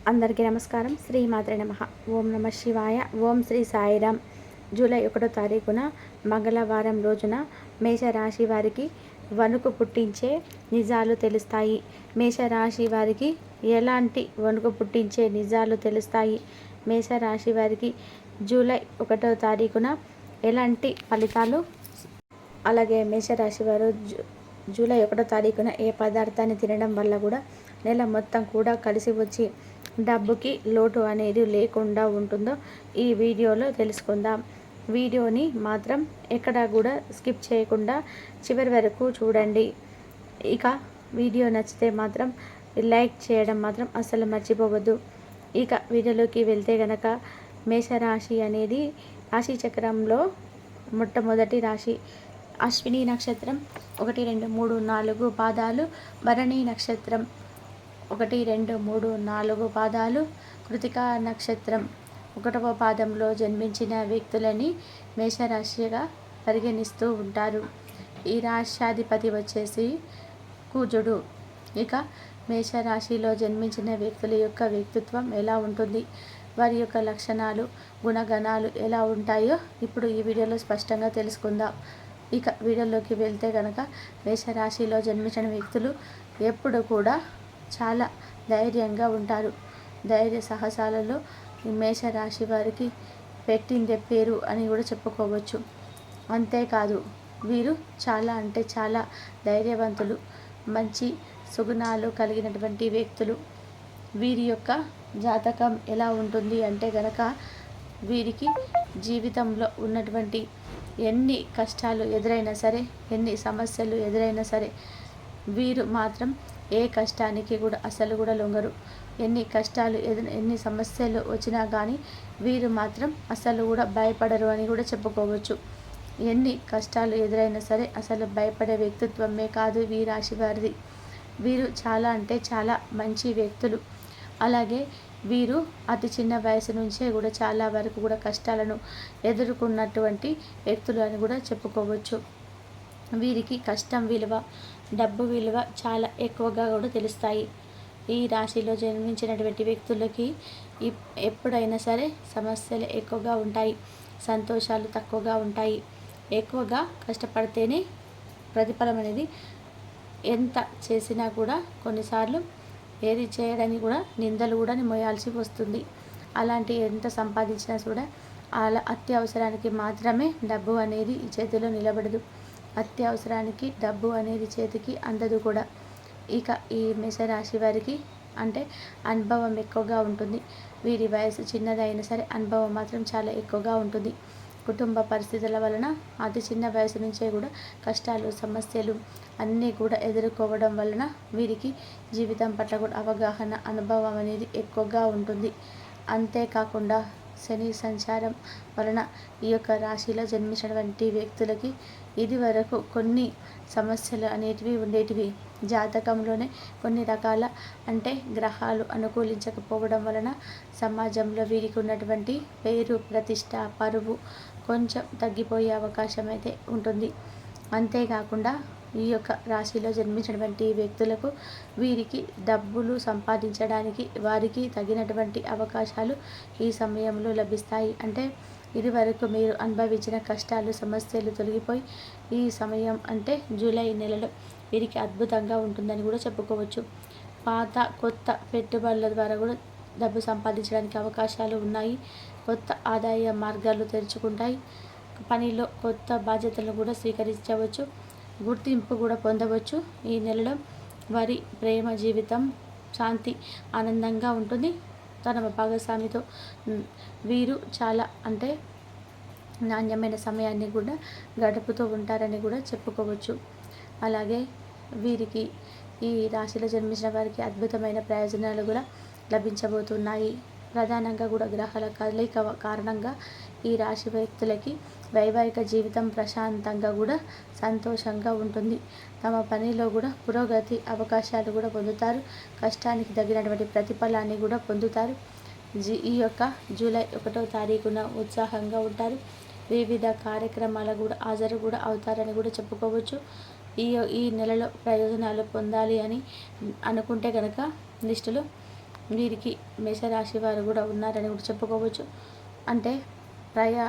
అందరికీ నమస్కారం. శ్రీమాత్రే నమః. ఓం నమ శివాయ. ఓం శ్రీ సాయిరామ్. జూలై 1వ తారీఖున మంగళవారం రోజున మేషరాశి వారికి వణుకు పుట్టించే నిజాలు తెలుస్తాయి. మేషరాశి వారికి ఎలాంటి వణుకు పుట్టించే నిజాలు తెలుస్తాయి? మేషరాశి వారికి జూలై 1వ తారీఖున ఎలాంటి ఫలితాలు? అలాగే మేషరాశి వారు జూలై 1వ తారీఖున ఏ పదార్థాన్ని తినడం వల్ల కూడా నెల మొత్తం కూడా కలిసి వచ్చి డబ్బుకి లోటు అనేది లేకుండా ఉంటుందో ఈ వీడియోలో తెలుసుకుందాం. వీడియోని మాత్రం ఎక్కడా కూడా స్కిప్ చేయకుండా చివరి వరకు చూడండి. ఇక వీడియో నచ్చితే మాత్రం లైక్ చేయడం మాత్రం అస్సలు మర్చిపోవద్దు. ఇక వీడియోలోకి వెళ్తే గనక మేషరాశి అనేది రాశి చక్రంలో మొట్టమొదటి రాశి. అశ్విని నక్షత్రం 1, 2, 3, 4 పాదాలు, భరణి నక్షత్రం 1, 2, 3, 4 పాదాలు, కృతికా నక్షత్రం 1వ పాదంలో జన్మించిన వ్యక్తులని మేషరాశిగా పరిగణిస్తూ ఉంటారు. ఈ రాశ్యాధిపతి వచ్చేసి కుజుడు. ఇక మేషరాశిలో జన్మించిన వ్యక్తుల యొక్క వ్యక్తిత్వం ఎలా ఉంటుంది, వారి యొక్క లక్షణాలు, గుణగణాలు ఎలా ఉంటాయో ఇప్పుడు ఈ వీడియోలో స్పష్టంగా తెలుసుకుందాం. ఇక వీడియోలోకి వెళ్తే కనుక మేషరాశిలో జన్మించిన వ్యక్తులు ఎప్పుడు కూడా చాలా ధైర్యంగా ఉంటారు. ధైర్య సాహసాలలో ఈ మేషరాశి వారికి పెట్టిందే పేరు అని కూడా చెప్పుకోవచ్చు. అంతేకాదు వీరు చాలా అంటే చాలా ధైర్యవంతులు, మంచి సుగుణాలు కలిగినటువంటి వ్యక్తులు. వీరి యొక్క జాతకం ఎలా ఉంటుంది అంటే గనక వీరికి జీవితంలో ఉన్నటువంటి ఎన్ని కష్టాలు ఎదురైనా సరే, ఎన్ని సమస్యలు ఎదురైనా సరే వీరు మాత్రం ఏ కష్టానికి కూడా అసలు కూడా లొంగరు. ఎన్ని కష్టాలు ఎన్ని సమస్యలు వచ్చినా కానీ వీరు మాత్రం అసలు కూడా భయపడరు అని కూడా చెప్పుకోవచ్చు. ఎన్ని కష్టాలు ఎదురైనా సరే అసలు భయపడే వ్యక్తిత్వమే కాదు ఈ రాశి వారిది. వీరు చాలా అంటే చాలా మంచి వ్యక్తులు. అలాగే వీరు అతి చిన్న వయసు నుంచే కూడా చాలా వరకు కూడా కష్టాలను ఎదుర్కొన్నటువంటి వ్యక్తులు అని కూడా చెప్పుకోవచ్చు. వీరికి కష్టం విలువ, డబ్బు విలువ చాలా ఎక్కువగా కూడా తెలుస్తాయి. ఈ రాశిలో జన్మించినటువంటి వ్యక్తులకి ఎప్పుడైనా సరే సమస్యలు ఎక్కువగా ఉంటాయి, సంతోషాలు తక్కువగా ఉంటాయి. ఎక్కువగా కష్టపడితేనే ప్రతిఫలం అనేది ఎంత చేసినా కూడా కొన్నిసార్లు ఏది చేయడానికి కూడా నిందలు కూడా మోయాల్సి వస్తుంది. అలాంటి ఎంత సంపాదించినా కూడా అలా అత్యవసరానికి మాత్రమే డబ్బు అనేది ఈ చేతిలో నిలబడదు. అత్యవసరానికి డబ్బు అనేది చేతికి అందదు కూడా. ఇక ఈ మేషరాశి వారికి అంటే అనుభవం ఎక్కువగా ఉంటుంది. వీరి వయసు చిన్నదైనా సరే అనుభవం మాత్రం చాలా ఎక్కువగా ఉంటుంది. కుటుంబ పరిస్థితుల వలన అతి చిన్న వయసు నుంచే కూడా కష్టాలు, సమస్యలు అన్నీ కూడా ఎదుర్కోవడం వలన వీరికి జీవితం పట్ల కూడా అవగాహన, అనుభవం అనేది ఎక్కువగా ఉంటుంది. అంతేకాకుండా శని సంచారం వలన ఈ యొక్క రాశిలో జన్మించినటువంటి వ్యక్తులకి ఇది వరకు కొన్ని సమస్యలు అనేటివి ఉండేటివి. జాతకంలోనే కొన్ని రకాల అంటే గ్రహాలు అనుకూలించకపోవడం వలన సమాజంలో వీరికి ఉన్నటువంటి పేరు, ప్రతిష్ట, పరువు కొంచెం తగ్గిపోయే అవకాశం అయితే ఉంటుంది. అంతేకాకుండా ఈ యొక్క రాశిలో జన్మించినటువంటి వ్యక్తులకు వీరికి డబ్బులు సంపాదించడానికి వారికి తగినటువంటి అవకాశాలు ఈ సమయంలో లభిస్తాయి. అంటే ఇది వరకు మీరు అనుభవించిన కష్టాలు, సమస్యలు తొలగిపోయి ఈ సమయం అంటే జూలై నెలలో వీరికి అద్భుతంగా ఉంటుందని కూడా చెప్పుకోవచ్చు. పాత కొత్త పెట్టుబడుల ద్వారా కూడా డబ్బు సంపాదించడానికి అవకాశాలు ఉన్నాయి. కొత్త ఆదాయ మార్గాలు తెరుచుకుంటాయి. పనిలో కొత్త బాధ్యతలను కూడా స్వీకరించవచ్చు, గుర్తింపు కూడా పొందవచ్చు. ఈ నెలలో వారి ప్రేమ జీవితం శాంతి, ఆనందంగా ఉంటుంది. తన భాగస్వామితో వీరు చాలా అంటే నాణ్యమైన సమయాన్ని కూడా గడుపుతూ ఉంటారని కూడా చెప్పుకోవచ్చు. అలాగే వీరికి ఈ రాశిలో జన్మించిన వారికి అద్భుతమైన ప్రయోజనాలు కూడా లభించబోతున్నాయి. ప్రధానంగా కూడా గ్రహాల కదలిక కారణంగా ఈ రాశి వ్యక్తులకి వైవాహిక జీవితం ప్రశాంతంగా కూడా సంతోషంగా ఉంటుంది. తమ పనిలో కూడా పురోగతి అవకాశాలు కూడా పొందుతారు. కష్టానికి తగినటువంటి ప్రతిఫలాన్ని కూడా పొందుతారు. ఈ యొక్క జూలై 1వ తారీఖున ఉత్సాహంగా ఉంటారు. వివిధ కార్యక్రమాలకు కూడా హాజరు కూడా అవుతారని కూడా చెప్పుకోవచ్చు. ఈ నెలలో ప్రయోజనాలు పొందాలి అని అనుకుంటే కనుక నిష్ఠులు వీరికి మేషరాశి వారు కూడా ఉన్నారని కూడా చెప్పుకోవచ్చు. అంటే ప్రయా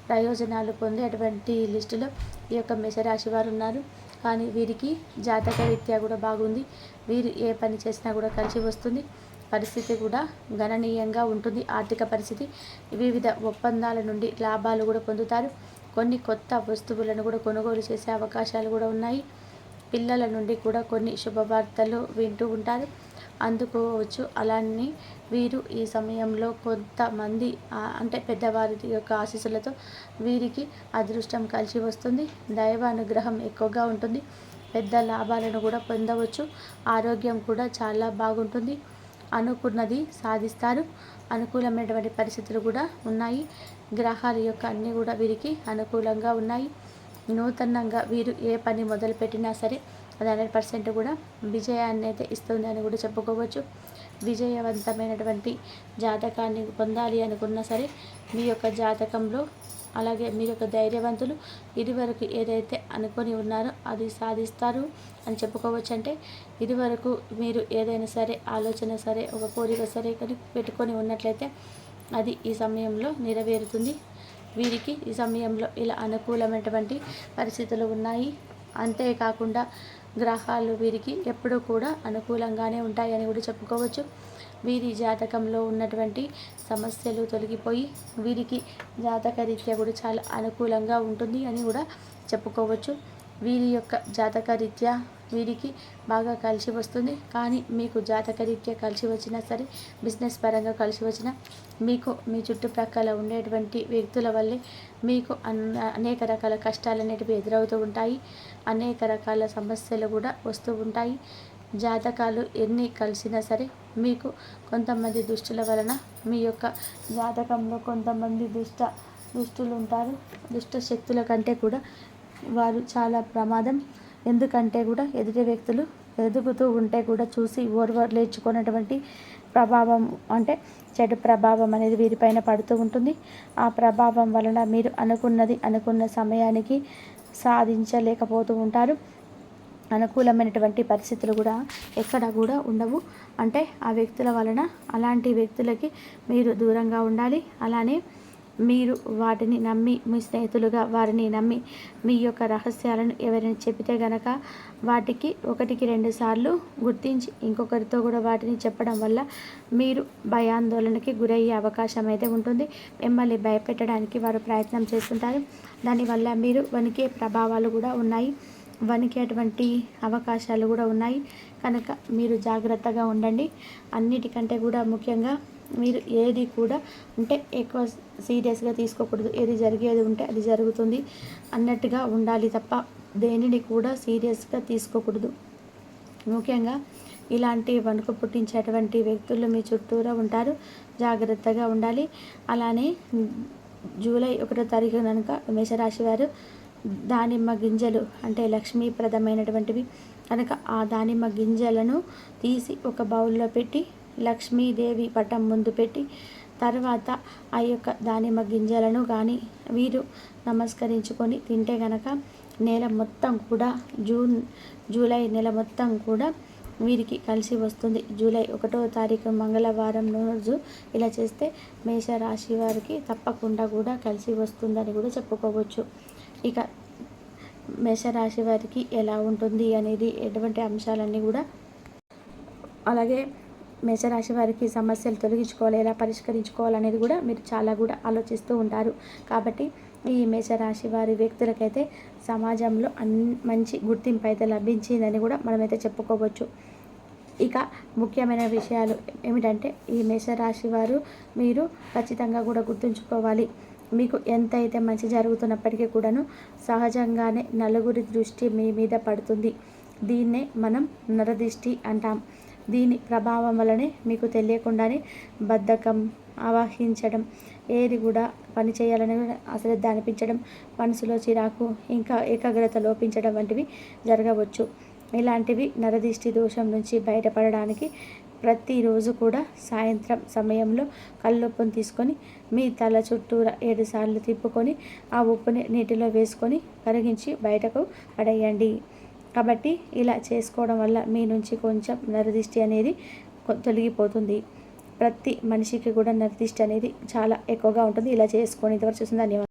ప్రయోజనాలు పొందేటువంటి లిస్టులో ఈ యొక్క మేషరాశి వారు ఉన్నారు. కానీ వీరికి జాతక రీత్యా కూడా బాగుంది. వీరు ఏ పని చేసినా కూడా కలిసి వస్తుంది. పరిస్థితి కూడా గణనీయంగా ఉంటుంది. ఆర్థిక పరిస్థితి వివిధ ఒప్పందాల నుండి లాభాలు కూడా పొందుతారు. కొన్ని కొత్త వస్తువులను కూడా కొనుగోలు చేసే అవకాశాలు కూడా ఉన్నాయి. పిల్లల నుండి కూడా కొన్ని శుభవార్తలు వింటూ ఉంటారు, అందుకోవచ్చు. అలానే వీరు ఈ సమయంలో కొంతమంది అంటే పెద్దవారి యొక్క ఆశీస్సులతో వీరికి అదృష్టం కలిసి వస్తుంది. దైవ అనుగ్రహం ఎక్కువగా ఉంటుంది. పెద్ద లాభాలను కూడా పొందవచ్చు. ఆరోగ్యం కూడా చాలా బాగుంటుంది. అనుకున్నది సాధిస్తారు. అనుకూలమైనటువంటి పరిస్థితులు కూడా ఉన్నాయి. గ్రహాల యొక్క అన్నీ కూడా వీరికి అనుకూలంగా ఉన్నాయి. నూతనంగా వీరు ఏ పని మొదలుపెట్టినా సరే అది 100% కూడా విజయాన్ని అయితే ఇస్తుంది అని కూడా చెప్పుకోవచ్చు. విజయవంతమైనటువంటి జాతకాన్ని పొందాలి అనుకున్నా సరే మీ యొక్క జాతకంలో, అలాగే మీరు ఒక ధైర్యవంతులు, ఇదివరకు ఏదైతే అనుకొని ఉన్నారో అది సాధిస్తారు అని చెప్పుకోవచ్చు. అంటే ఇదివరకు మీరు ఏదైనా సరే ఆలోచన సరే ఒక కోరిక సరే కానీ పెట్టుకొని ఉన్నట్లయితే అది ఈ సమయంలో నెరవేరుతుంది. వీరికి ఈ సమయంలో ఇలా అనుకూలమైనటువంటి పరిస్థితులు ఉన్నాయి. అంతేకాకుండా గ్రహాలు వీరికి ఎప్పుడూ కూడా అనుకూలంగానే ఉంటాయని కూడా చెప్పుకోవచ్చు. వీరి జాతకంలో ఉన్నటువంటి సమస్యలు తొలగిపోయి వీరికి జాతకరీత్యా కూడా చాలా అనుకూలంగా ఉంటుంది అని కూడా చెప్పుకోవచ్చు. వీరి యొక్క జాతకరీత్యా వీరికి బాగా కలిసి వస్తుంది. కానీ మీకు జాతకరీత్యా కలిసి వచ్చినా సరే, బిజినెస్ పరంగా కలిసి వచ్చినా మీకు మీ చుట్టుప్రక్కల ఉండేటువంటి వ్యక్తుల వల్లే మీకు అనేక రకాల కష్టాలు అనేటివి ఎదురవుతూ ఉంటాయి. అనేక రకాల సమస్యలు కూడా వస్తూ ఉంటాయి. జాతకాలు ఎన్ని కలిసినా సరే మీకు కొంతమంది దుష్టుల వలన మీ యొక్క జాతకంలో కొంతమంది దుష్టులు ఉంటారు. దుష్ట శక్తుల కంటే కూడా వారు చాలా ప్రమాదం. ఎందుకంటే కూడా ఎదుటి వ్యక్తులు ఎదుగుతూ ఉంటే కూడా చూసి ఓర్వలేచుకున్నటువంటి ప్రభావం, అంటే చెడు ప్రభావం అనేది వీరిపైన పడుతూ ఉంటుంది. ఆ ప్రభావం వలన మీరు అనుకున్నది అనుకున్న సమయానికి సాధించలేకపోతూ ఉంటారు. అనుకూలమైనటువంటి పరిస్థితులు కూడా ఎక్కడ కూడా ఉండవు. అంటే ఆ వ్యక్తుల వలన అలాంటి వ్యక్తులకి మీరు దూరంగా ఉండాలి. అలానే మీరు వాటిని నమ్మి, మీ స్నేహితులుగా వారిని నమ్మి మీ యొక్క రహస్యాలను ఎవరైనా చెబితే గనక వాటికి 1-2 సార్లు గుర్తించి ఇంకొకరితో కూడా వాటిని చెప్పడం వల్ల మీరు భయాందోళనకి గురయ్యే అవకాశం అయితే ఉంటుంది. మిమ్మల్ని భయపెట్టడానికి వారు ప్రయత్నం చేస్తుంటారు. దానివల్ల మీరు వణికే ప్రభావాలు కూడా ఉన్నాయి. వణికేటువంటి అవకాశాలు కూడా ఉన్నాయి. కనుక మీరు జాగ్రత్తగా ఉండండి. అన్నిటికంటే కూడా ముఖ్యంగా మీరు ఏది కూడా అంటే ఎక్కువ సీరియస్గా తీసుకోకూడదు. ఏది జరిగేది ఉంటే అది జరుగుతుంది అన్నట్టుగా ఉండాలి తప్ప దేనిని కూడా సీరియస్గా తీసుకోకూడదు. ముఖ్యంగా ఇలాంటి వణుకు పుట్టించేటువంటి వ్యక్తులు మీ చుట్టూరా ఉంటారు. జాగ్రత్తగా ఉండాలి. అలానే జూలై 1వ తారీఖు కనుక మేషరాశి వారు దానిమ్మ గింజలు అంటే లక్ష్మీప్రదమైనటువంటివి కనుక ఆ దానిమ్మ గింజలను తీసి ఒక బౌల్లో పెట్టి లక్ష్మీదేవి పటం ముందు పెట్టి తర్వాత ఆ యొక్క దానిమ్మ గింజలను కానీ వీరు నమస్కరించుకొని తింటే గనక నెల మొత్తం కూడా జూలై నెల మొత్తం కూడా వీరికి కలిసి వస్తుంది. జూలై 1వ తారీఖు మంగళవారం రోజు ఇలా చేస్తే మేషరాశి వారికి తప్పకుండా కూడా కలిసి వస్తుందని కూడా చెప్పుకోవచ్చు. ఇక మేషరాశి వారికి ఎలా ఉంటుంది అనేది ఎటువంటి అంశాలన్నీ కూడా, అలాగే మేషరాశి వారికి సమస్యలు తొలగించుకోవాలి, ఎలా పరిష్కరించుకోవాలనేది కూడా మీరు చాలా కూడా ఆలోచిస్తూ ఉంటారు. కాబట్టి ఈ మేషరాశి వారి వ్యక్తులకైతే సమాజంలో మంచి గుర్తింపు అయితే లభించిందని కూడా మనమైతే చెప్పుకోవచ్చు. ఇక ముఖ్యమైన విషయాలు ఏమిటంటే ఈ మేషరాశి వారు మీరు ఖచ్చితంగా కూడా గుర్తుంచుకోవాలి. మీకు ఎంత అయితే మంచి జరుగుతున్నప్పటికీ కూడాను సహజంగానే నలుగురి దృష్టి మీ మీద పడుతుంది. దీన్నే మనం నరదిష్టి అంటాం. దీని ప్రభావం వల్లనే మీకు తెలియకుండానే బద్ధకం ఆవహించడం, ఏది కూడా పని చేయాలని అశ్రద్ధ అనిపించడం, మనసులో చిరాకు, ఇంకా ఏకాగ్రత లోపించడం వంటివి జరగవచ్చు. ఇలాంటివి నరదిష్టి దోషం నుంచి బయటపడడానికి ప్రతిరోజు కూడా సాయంత్రం సమయంలో కల్లుప్పును తీసుకొని మీ తల చుట్టూరా 7 సార్లు తిప్పుకొని ఆ ఉప్పుని నీటిలో వేసుకొని కరిగించి బయటకు పడేయండి. కాబట్టి ఇలా చేసుకోవడం వల్ల మీ నుంచి కొంచెం నరదిష్టి అనేది తొలగిపోతుంది. ప్రతి మనిషికి కూడా నరదిష్టి అనేది చాలా ఎక్కువగా ఉంటుంది. ఇలా చేసుకొని ఇంతవరకు చూసిన ధన్యవాదాలు.